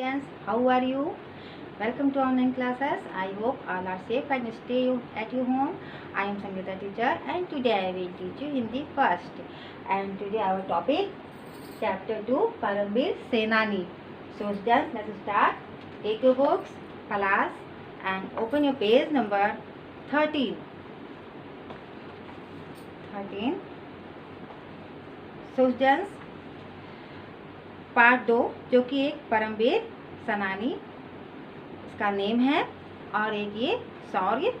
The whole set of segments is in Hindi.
students, how are you? Welcome to online classes. I hope all are safe and stay at your home. I am Sangeeta teacher and today I will teach you Hindi first. And today our topic chapter 2 Paramveer Senani. So students, let's start. Take your books, class, and open your page number 13. So students, part 2 जो कि एक परमवीर सेनानी इसका नेम है और एक ये शौर्य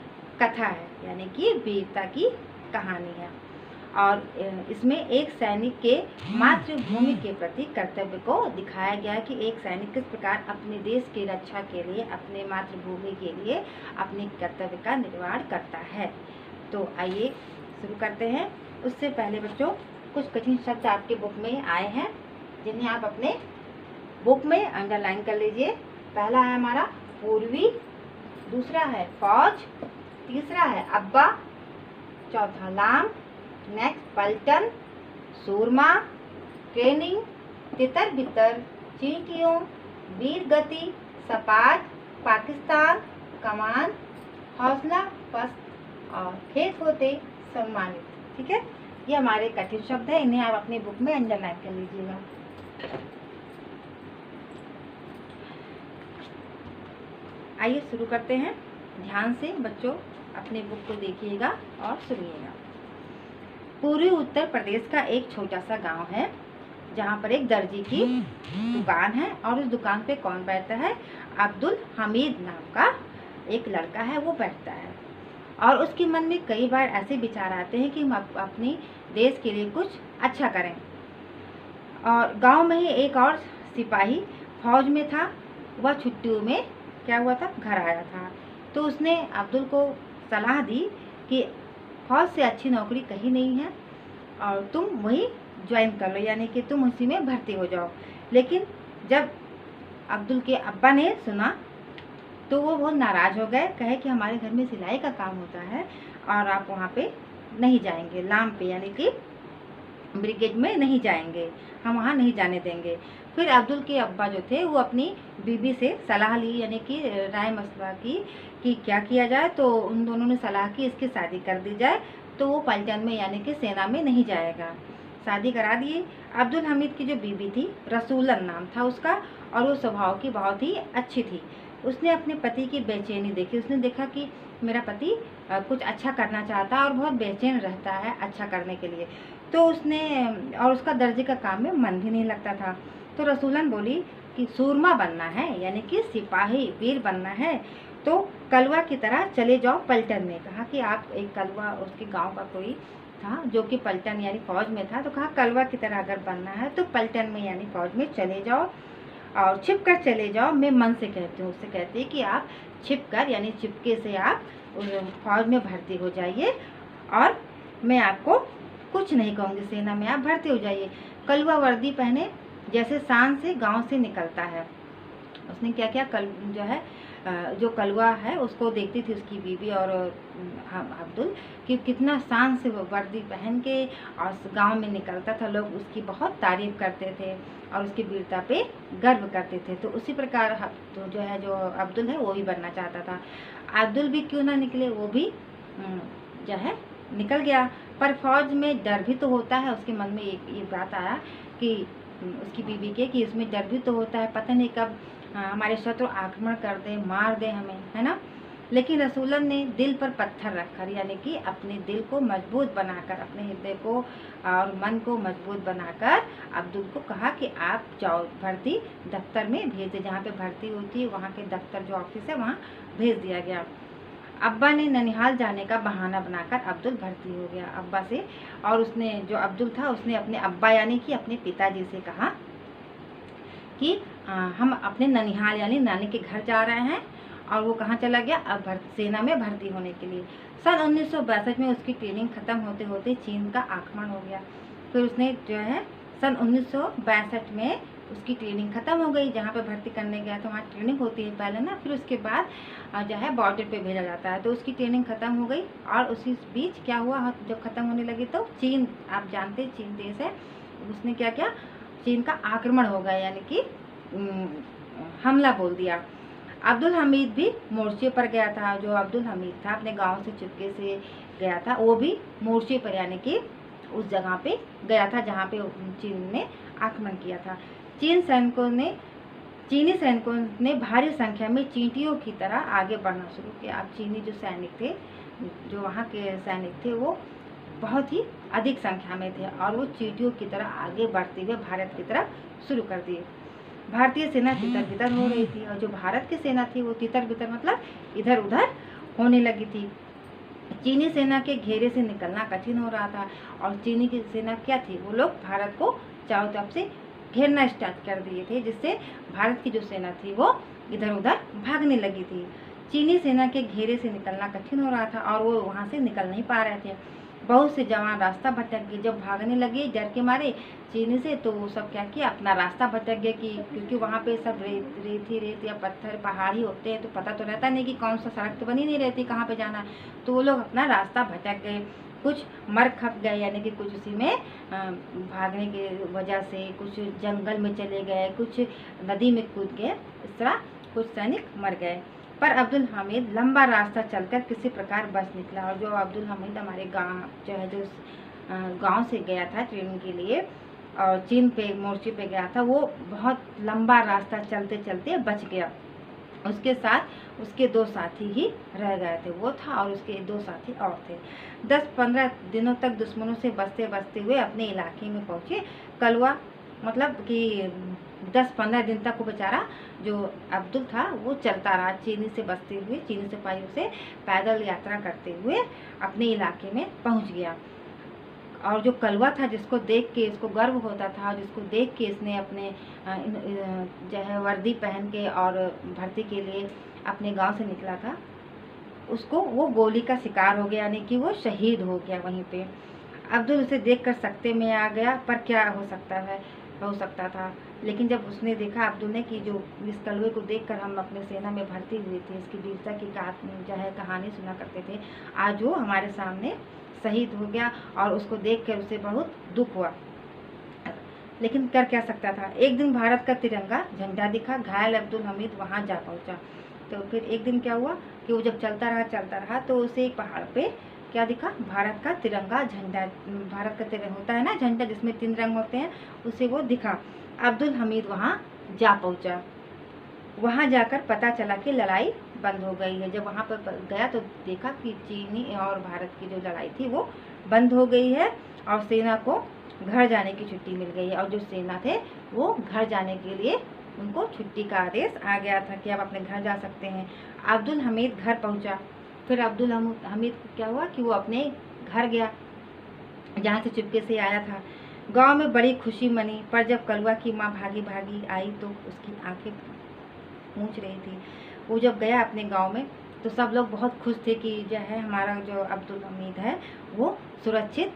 कथा है, यानी कि वीरता की कहानी है। और इसमें एक सैनिक के मातृभूमि के प्रति कर्तव्य को दिखाया गया है कि एक सैनिक किस प्रकार अपने देश की रक्षा के लिए, अपने मातृभूमि के लिए अपने कर्तव्य का निर्वहन करता है। तो आइए शुरू करते हैं। उससे पहले बच्चों, कुछ कठिन शब्द आपके बुक में आए हैं जिन्हें आप अपने बुक में अंडरलाइन कर लीजिए। पहला है हमारा पूर्वी, दूसरा है फौज, तीसरा है अब्बा, चौथा लाम, नेक्स्ट पलटन, सूरमा, ट्रेनिंग, तितर बितर, चींटियों, वीर गति, सपाट, पाकिस्तान, कमान, हौसला, पस्त और खेत होते सम्मानित। ठीक है, ये हमारे कठिन शब्द है, इन्हें आप अपनी बुक में अंडरलाइन कर लीजिएगा। आइए शुरू करते हैं। ध्यान से बच्चों अपने बुक को देखिएगा और सुनिएगा। पूर्वी उत्तर प्रदेश का एक छोटा सा गांव है जहां पर एक दर्जी की दुकान है और उस दुकान पे कौन बैठता है? अब्दुल हमीद नाम का एक लड़का है, वो बैठता है। और उसके मन में कई बार ऐसे विचार आते हैं कि हम अपने देश के लिए कुछ अच्छा करें। और गांव में ही एक और सिपाही फौज में था, वह छुट्टियों में क्या हुआ था, घर आया था। तो उसने अब्दुल को सलाह दी कि फौज से अच्छी नौकरी कहीं नहीं है और तुम वही ज्वाइन कर लो, यानी कि तुम उसी में भर्ती हो जाओ। लेकिन जब अब्दुल के अब्बा ने सुना तो वो बहुत नाराज़ हो गए, कहे कि हमारे घर में सिलाई का काम होता है और आप वहाँ पे नहीं जाएंगे, लाम पे यानी कि ब्रिगेड में नहीं जाएंगे, हम वहाँ नहीं जाने देंगे। फिर अब्दुल के अब्बा जो थे वो अपनी बीबी से सलाह ली, यानी कि राय मशवरा की कि क्या किया जाए। तो उन दोनों ने सलाह की इसकी शादी कर दी जाए, तो वो पलटन में यानी कि सेना में नहीं जाएगा। शादी करा दिए। अब्दुल हमीद की जो बीबी थी, रसूलन नाम था उसका, और वो स्वभाव की बहुत ही अच्छी थी। उसने अपने पति की बेचैनी देखी, उसने देखा कि मेरा पति कुछ अच्छा करना चाहता है और बहुत बेचैन रहता है अच्छा करने के लिए। तो उसने, और उसका दर्जी का काम में मन भी नहीं लगता था। तो रसूलन बोली कि सूरमा बनना है, यानी कि सिपाही वीर बनना है, तो कलवा की तरह चले जाओ पलटन में। कहा कि आप, एक कलवा उसके गांव का कोई था जो कि पलटन यानी फौज में था, तो कहा कलवा की तरह अगर बनना है तो पलटन में यानी फौज में चले जाओ और छिप कर चले जाओ। मैं मन से कहती हूँ, उससे कहती है कि आप छिप कर यानी चिपके से आप फौज में भर्ती हो जाइए और मैं आपको कुछ नहीं कहूँगी, सेना में आप भर्ती हो जाइए। कलवा वर्दी पहने जैसे शान से गांव से निकलता है। उसने क्या किया, जो है जो कलवा है उसको देखती थी उसकी बीवी और अब्दुल कि कितना शान से वो वर्दी पहन के और गांव में निकलता था, लोग उसकी बहुत तारीफ करते थे और उसकी वीरता पे गर्व करते थे। तो उसी प्रकार तो जो है, जो अब्दुल है वो भी बनना चाहता था। अब्दुल भी क्यों ना निकले, वो भी जो है निकल गया। पर फौज में डर भी तो होता है। उसके मन में ये बात आया कि उसकी बीवी के कि इसमें डर भी तो होता है, पता नहीं कब हमारे शत्रु आक्रमण कर दे, मार दे हमें, है ना। लेकिन रसूलन ने दिल पर पत्थर रखकर, यानी कि अपने दिल को मजबूत बनाकर, अपने हृदय को और मन को मजबूत बनाकर अब्दुल को कहा कि आप जाओ, भर्ती दफ्तर में भेज दे, जहाँ पे भर्ती होती है वहाँ के दफ्तर जो ऑफिस है वहाँ भेज दिया गया। अब्बा ने ननिहाल जाने का बहाना बनाकर अब्दुल भर्ती हो गया अब्बा से। और उसने, जो अब्दुल था, उसने अपने अब्बा यानी कि अपने पिताजी से कहा कि हम अपने ननिहाल यानी नानी के घर जा रहे हैं। और वो कहाँ चला गया, अब सेना में भर्ती होने के लिए। सन 1962 में उसकी ट्रेनिंग खत्म होते होते चीन का आक्रमण हो गया। फिर उसने जो है सन 1962 में उसकी ट्रेनिंग खत्म हो गई। जहाँ पे भर्ती करने गया तो वहाँ ट्रेनिंग होती है पहले ना, फिर उसके बाद जो है बॉर्डर पे भेजा जाता है। तो उसकी ट्रेनिंग खत्म हो गई और उसी बीच क्या हुआ, जब खत्म होने लगी तो चीन, आप जानते हैं चीन देश है, उसने क्या किया, चीन का आक्रमण हो गया, यानी कि हमला बोल दिया। अब्दुल हमीद भी मोर्चे पर गया था। जो अब्दुल हमीद था अपने गांव से चुपके से गया था, वो भी मोर्चे पर यानी कि उस जगह पे गया था जहाँ पे चीन ने आक्रमण किया था। चीनी सैनिकों ने भारी संख्या में चींटियों की तरह आगे बढ़ना शुरू किया। अब चीनी जो सैनिक थे, जो वहाँ के सैनिक थे, वो बहुत ही अधिक संख्या में थे और वो चींटियों की तरह आगे बढ़ते हुए भारत की तरफ शुरू कर दिए। भारतीय सेना तितर बितर हो रही थी और जो भारत की सेना थी वो तितर बितर मतलब इधर उधर होने लगी थी। चीनी सेना के घेरे से निकलना कठिन हो रहा था और चीनी की सेना क्या थी, वो लोग भारत को चारों तरफ से घेरना स्टार्ट कर दिए थे, जिससे भारत की जो सेना थी वो इधर उधर भागने लगी थी। चीनी सेना के घेरे से निकलना कठिन हो रहा था और वो वहाँ से निकल नहीं पा रहे थे। बहुत से जवान रास्ता भटक गए। जब भागने लगे डर के मारे चीनी से, तो वो सब क्या किया, अपना रास्ता भटक गए कि क्योंकि वहाँ पे सब रेत या पत्थर पहाड़ी होते हैं, तो पता तो रहता नहीं कि कौन सा सड़क तो बनी नहीं रहती, कहाँ पे जाना। तो वो लोग अपना रास्ता भटक गए। कुछ मर खप गए, यानी कि कुछ उसी में भागने की वजह से, कुछ जंगल में चले गए, कुछ नदी में कूद गए। इस तरह कुछ सैनिक मर गए। पर अब्दुल हमीद लंबा रास्ता चलकर किसी प्रकार बच निकला। और जो अब्दुल हमीद हमारे गांव जो गांव से गया था ट्रेनिंग के लिए और चीन पे मोर्चे पे गया था, वो बहुत लंबा रास्ता चलते चलते बच गया। उसके साथ उसके 2 साथी ही रह गए थे, वो था और उसके 2 साथी और थे। 10-15 दिनों तक दुश्मनों से बचते बचते हुए अपने इलाके में पहुँचे। कलवा मतलब कि 10-15 दिन तक वो बेचारा जो अब्दुल था वो चलता रहा, चीनी से बचते हुए, चीनी सिपाहियों से पैदल यात्रा करते हुए अपने इलाके में पहुंच गया। और जो कलवा था, जिसको देख के इसको गर्व होता था, जिसको देख के इसने अपने जो है वर्दी पहन के और भर्ती के लिए अपने गांव से निकला था, उसको वो गोली का शिकार हो गया, यानी कि वो शहीद हो गया वहीं पे। अब्दुल उसे देखकर सकते में आ गया, पर क्या हो सकता था। लेकिन जब उसने देखा अब्दुल ने कि जो इस कलवे को देखकर हम अपने सेना में भर्ती हुए थे, इसकी वीरता की जो है कहानी सुना करते थे, आज वो हमारे सामने शहीद हो गया और उसको देखकर उसे बहुत दुख हुआ। लेकिन कर क्या सकता था। एक दिन भारत का तिरंगा झंडा दिखा। घायल अब्दुल हमीद वहाँ जा पहुँचा। तो फिर एक दिन क्या हुआ कि वो जब चलता रहा तो उसे एक पहाड़ पे क्या दिखा, भारत का तिरंगा झंडा। भारत का तिरंगा होता है ना झंडा, जिसमें 3 रंग होते हैं, उसे वो दिखा। अब्दुल हमीद वहाँ जा पहुँचा। वहाँ जाकर पता चला कि लड़ाई बंद हो गई है। जब वहाँ पर गया तो देखा कि चीनी और भारत की जो लड़ाई थी वो बंद हो गई है और सेना को घर जाने की छुट्टी मिल गई है। और जो सेना थे वो घर जाने के लिए उनको छुट्टी का आदेश आ गया था कि आप अपने घर जा सकते हैं। अब्दुल हमीद घर पहुँचा। फिर अब्दुल हमीद को क्या हुआ कि वो अपने घर गया जहाँ से चुपके से आया था। गांव में बड़ी खुशी मनी, पर जब कलवा की माँ भागी भागी आई तो उसकी आंखें पूछ रही थी। वो जब गया अपने गांव में तो सब लोग बहुत खुश थे कि जो है हमारा जो अब्दुल हमीद है वो सुरक्षित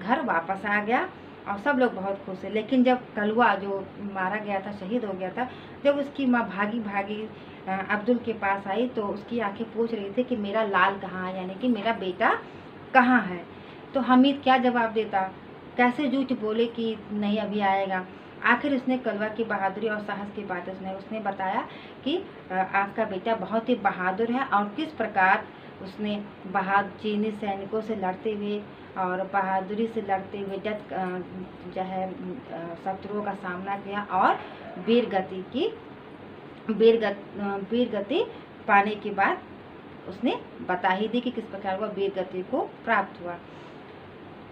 घर वापस आ गया और सब लोग बहुत खुश है। लेकिन जब कलवा जो मारा गया था, शहीद हो गया था, जब उसकी माँ भागी भागी अब्दुल के पास आई तो उसकी आंखें पूछ रही थी कि मेरा लाल कहाँ है, यानी कि मेरा बेटा कहाँ है। तो हमीद क्या जवाब देता, कैसे झूठ बोले कि नहीं अभी आएगा। आखिर उसने कलवा की बहादुरी और साहस की बात उसने बताया कि आपका बेटा बहुत ही बहादुर है और किस प्रकार उसने चीनी सैनिकों से लड़ते हुए और बहादुरी से लड़ते हुए जो है शत्रुओं का सामना किया और वीर गति पाने के बाद उसने बता ही दी कि किस प्रकार वह वीर गति को प्राप्त हुआ।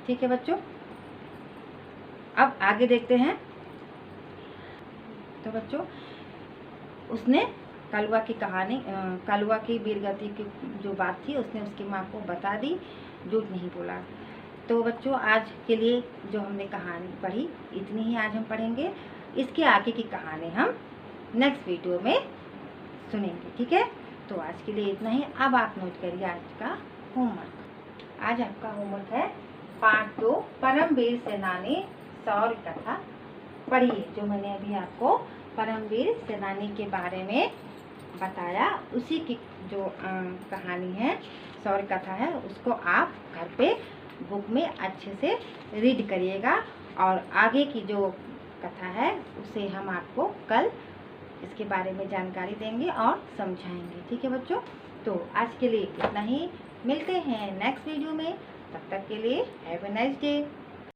ठीक है बच्चों, अब आगे देखते हैं। तो बच्चों, उसने कलवा की कहानी, कलवा की वीरगति की जो बात थी उसने उसकी माँ को बता दी, झूठ नहीं बोला। तो बच्चों, आज के लिए जो हमने कहानी पढ़ी इतनी ही आज हम पढ़ेंगे। इसके आगे की कहानी हम नेक्स्ट वीडियो में सुनेंगे। ठीक है, तो आज के लिए इतना ही। अब आप नोट करिए आज का होमवर्क। आज आपका होमवर्क है पार्ट 2, परमवीर सेनानी शौर्य कथा पढ़िए। जो मैंने अभी आपको परमवीर सेनानी के बारे में बताया, उसी की जो कहानी है, शौर्य कथा है, उसको आप घर पे बुक में अच्छे से रीड करिएगा और आगे की जो कथा है उसे हम आपको कल इसके बारे में जानकारी देंगे और समझाएंगे। ठीक है बच्चों, तो आज के लिए इतना ही। मिलते हैं नेक्स्ट वीडियो में, तब तक के लिए हैव अ नाइस डे।